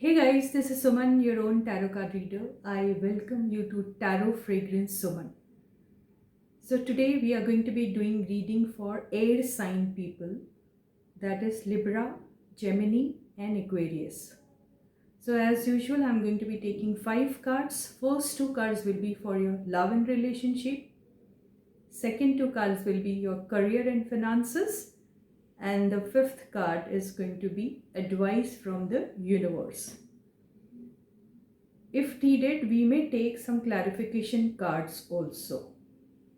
Hey guys, this is Suman, your own tarot card reader. I welcome you to Tarot Fragrance Suman. So today we are going to be doing reading for air sign people, that is Libra, Gemini and Aquarius. So as usual, I'm going to be taking 5 cards. First 2 cards will be for your love and relationship. Second 2 cards will be your career and finances. And the 5th card is going to be advice from the universe. If needed, we may take some clarification cards also.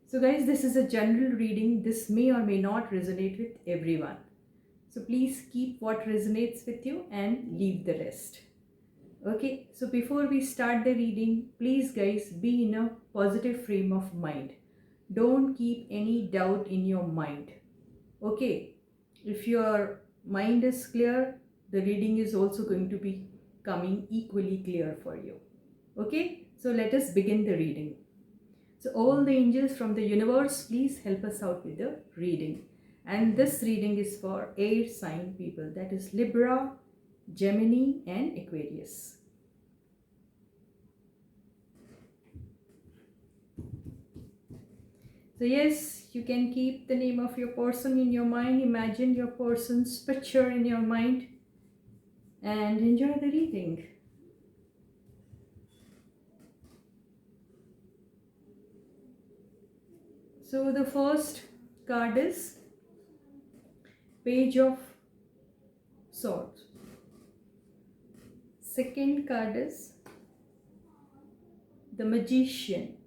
So guys, this is a general reading. This may or may not resonate with everyone. So please keep what resonates with you and leave the rest. Okay, so before we start the reading, please guys, be in a positive frame of mind. Don't keep any doubt in your mind. Okay, if your mind is clear, the reading is also going to be coming equally clear for you. Okay, so let us begin the reading. So all the angels from the universe, please help us out with the reading. And this reading is for air sign people, that is Libra, Gemini and Aquarius. So yes, you can keep the name of your person in your mind, imagine your person's picture in your mind and enjoy the reading. So the first card is Page of Swords. Second card is the Magician.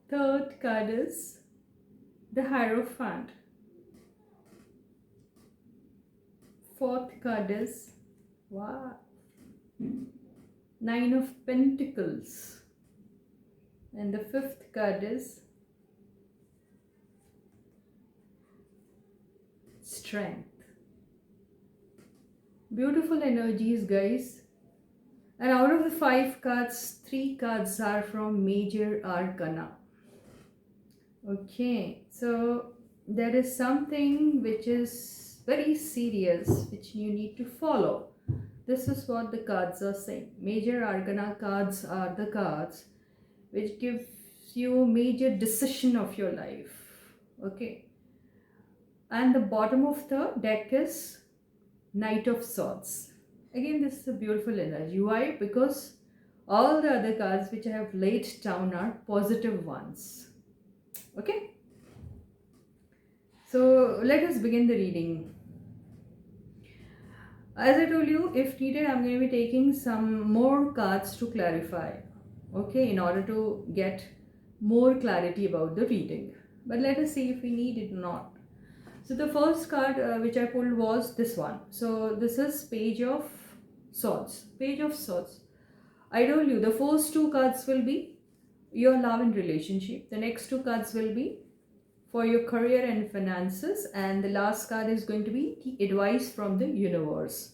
Third card is the Hierophant. Fourth card is, wow, Nine of Pentacles. And the fifth card is Strength. Beautiful energies, guys. And out of the 5 cards, 3 cards are from Major Arcana. Okay, so there is something which is very serious which you need to follow. This is what the cards are saying. Major Arcana cards are the cards which gives you a major decision of your life. Okay, and the bottom of the deck is Knight of Swords. Again, this is a beautiful energy. Why? Because all the other cards which I have laid down are positive ones. Okay, so let us begin the reading. As I told you, if needed, I'm going to be taking some more cards to clarify, okay, in order to get more clarity about the reading. But let us see if we need it or not. So the first card which I pulled was this one. So this is Page of Swords. Page of Swords. I told you the first 2 cards will be your love and relationship. The next 2 cards will be for your career and finances, and the last card is going to be the advice from the universe.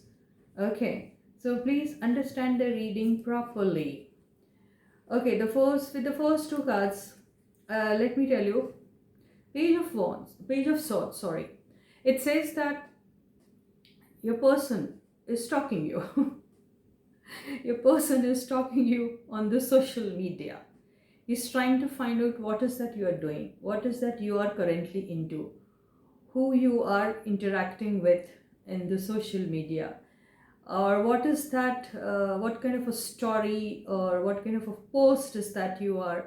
Okay, so please understand the reading properly. Okay, with the first 2 cards, let me tell you, Page of Swords, sorry. It says that your person is stalking you. Your person is stalking you on the social media. He's trying to find out what is that you are doing, what is that you are currently into, who you are interacting with in the social media, or what is that, what kind of a story or what kind of a post is that you are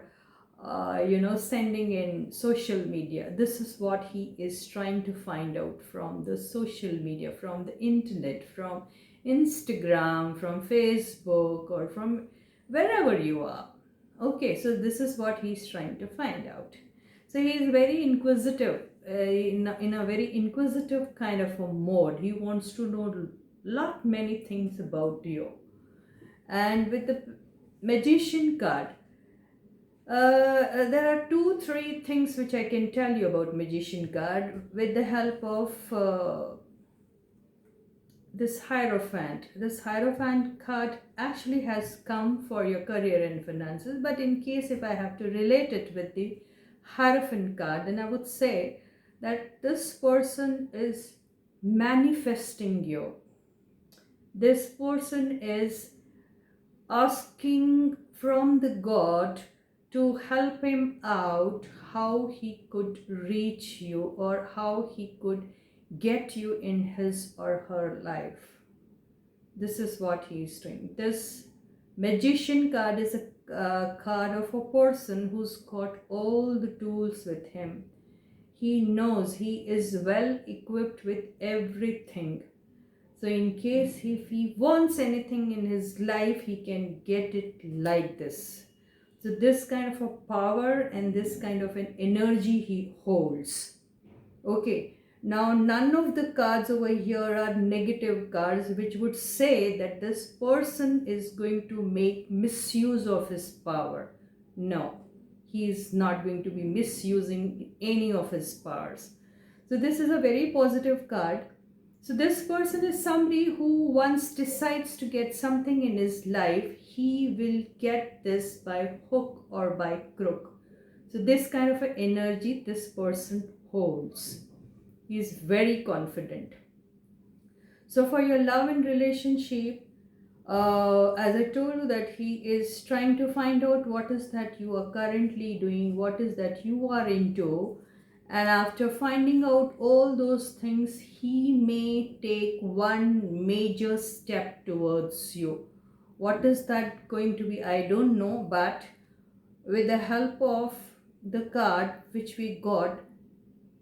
sending in social media. This is what he is trying to find out from the social media, from the internet, from Instagram, from Facebook, or from wherever you are. Okay, so this is what he's trying to find out. So he is very inquisitive, in a very inquisitive kind of a mode. He wants to know many things about you. And with the Magician card, there are 2-3 things which I can tell you about Magician card with the help of this Hierophant. This Hierophant card actually has come for your career and finances, but in case if I have to relate it with the Hierophant card, then I would say that this person is manifesting you. This person is asking from the God to help him out how he could reach you or how he could get you in his or her life. This is what he is doing. This magician card is a card of a person who's got all the tools with him. He knows, he is well equipped with everything. So in case if he wants anything in his life, he can get it like this. So this kind of a power and this kind of an energy he holds. Okay, now none of the cards over here are negative cards, which would say that this person is going to make misuse of his power. No, he is not going to be misusing any of his powers. So this is a very positive card. So this person is somebody who once decides to get something in his life, he will get this by hook or by crook. So this kind of an energy this person holds. He is very confident. So for your love and relationship, as I told you that he is trying to find out what is that you are currently doing, what is that you are into, and after finding out all those things, he may take one major step towards you. What is that going to be? I don't know, but with the help of the card which we got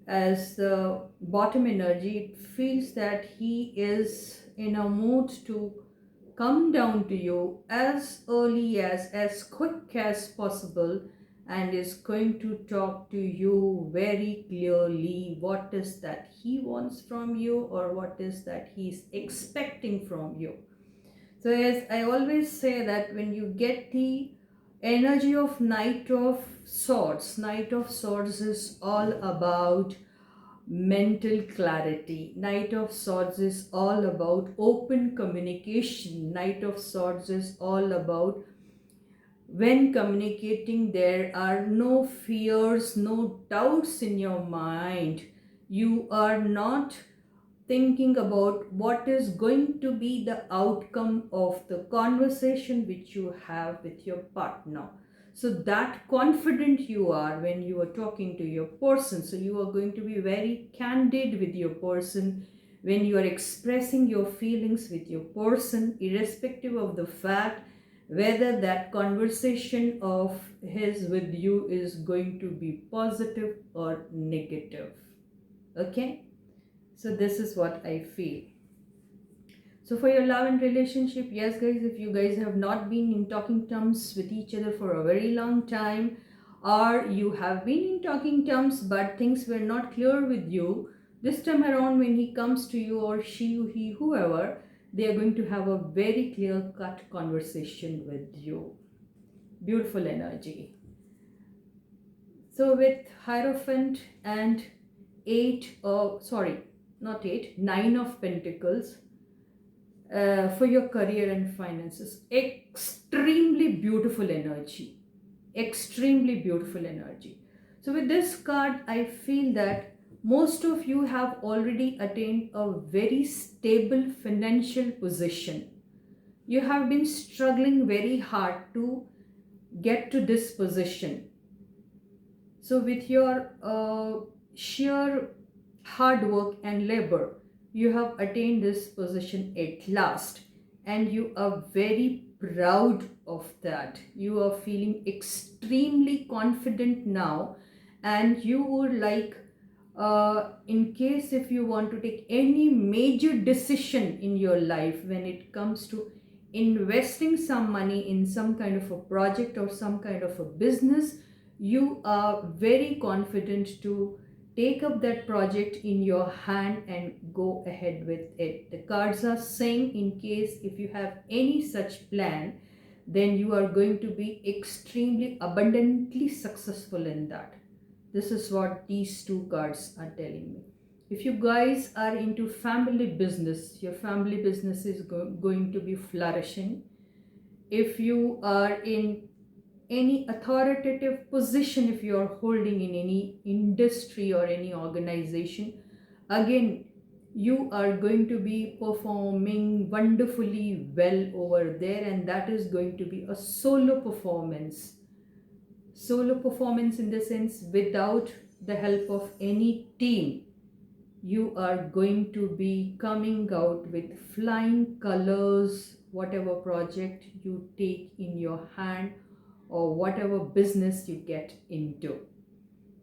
as the bottom energy, it feels that he is in a mood to come down to you as early as quick as possible, and is going to talk to you very clearly what is that he wants from you or what is that he's expecting from you. So as I always say that when you get the energy of Knight of Swords is all about mental clarity. Knight of Swords is all about open communication. Knight of Swords is all about when communicating, there are no fears, no doubts in your mind. You are not thinking about what is going to be the outcome of the conversation which you have with your partner. So that confident you are when you are talking to your person. So you are going to be very candid with your person when you are expressing your feelings with your person, irrespective of the fact whether that conversation of his with you is going to be positive or negative. Okay, so this is what I feel. So for your love and relationship, yes guys, if you guys have not been in talking terms with each other for a very long time, or you have been in talking terms but things were not clear with you, this time around when he comes to you, or she, he, whoever, they are going to have a very clear cut conversation with you. Beautiful energy. So with Hierophant and nine of Pentacles, for your career and finances, extremely beautiful energy. Extremely beautiful energy. So with this card, I feel that most of you have already attained a very stable financial position. You have been struggling very hard to get to this position. So with your sheer hard work and labor, you have attained this position at last, and you are very proud of that. You are feeling extremely confident now, and you would like, in case if you want to take any major decision in your life when it comes to investing some money in some kind of a project or some kind of a business, you are very confident to take up that project in your hand and go ahead with it. The cards are saying in case if you have any such plan, then you are going to be extremely abundantly successful in that. This is what these two cards are telling me. If you guys are into family business, your family business is going to be flourishing. If you are in any authoritative position if you are holding in any industry or any organization, again you are going to be performing wonderfully well over there, and that is going to be a solo performance. Solo performance in the sense without the help of any team. You are going to be coming out with flying colors, whatever project you take in your hand or whatever business you get into.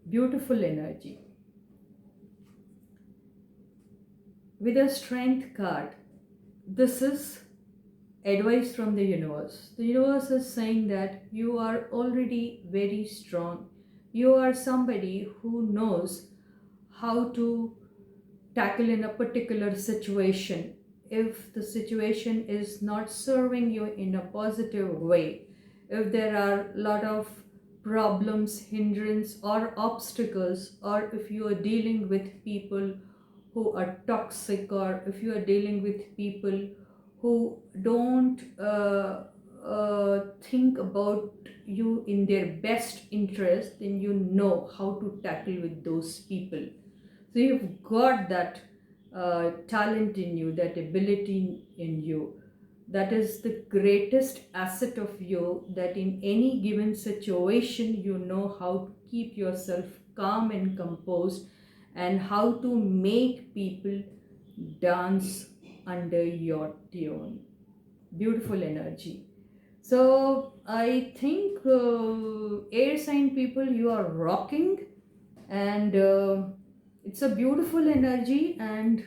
Beautiful energy. With a strength card, this is advice from the universe. The universe is saying that you are already very strong. You are somebody who knows how to tackle in a particular situation. If the situation is not serving you in a positive way, if there are a lot of problems, hindrance or obstacles, or if you are dealing with people who are toxic, or if you are dealing with people who don't think about you in their best interest, then you know how to tackle with those people. So you've got that talent in you, that ability in you. That is the greatest asset of you, that in any given situation you know how to keep yourself calm and composed, and how to make people dance under your tune. Beautiful energy. So I think air sign people, you are rocking, and it's a beautiful energy. And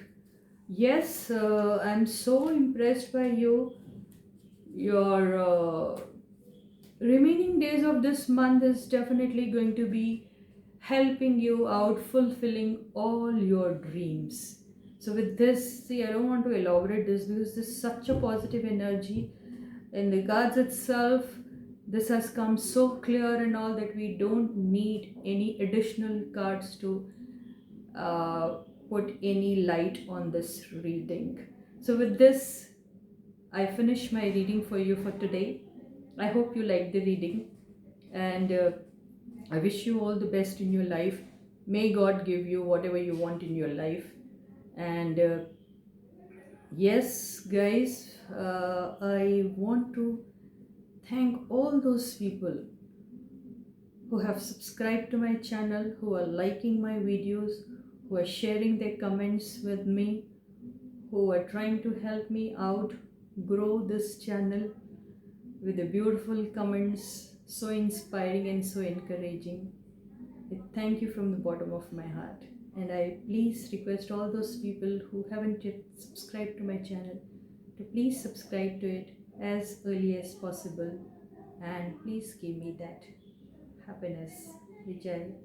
yes, I'm so impressed by you. Your remaining days of this month is definitely going to be helping you out, fulfilling all your dreams. So with this, see, I don't want to elaborate this because this is such a positive energy in the cards itself. This has come so clear and all that we don't need any additional cards to uh, put any light on this reading. So with this, I finish my reading for you for today. I hope you like the reading, and I wish you all the best in your life. May God give you whatever you want in your life. And yes, guys, I want to thank all those people who have subscribed to my channel, who are liking my videos, who are sharing their comments with me, who are trying to help me out grow this channel with the beautiful comments, so inspiring and so encouraging. I thank you from the bottom of my heart. And I please request all those people who haven't yet subscribed to my channel to please subscribe to it as early as possible, and please give me that happiness. Vijay.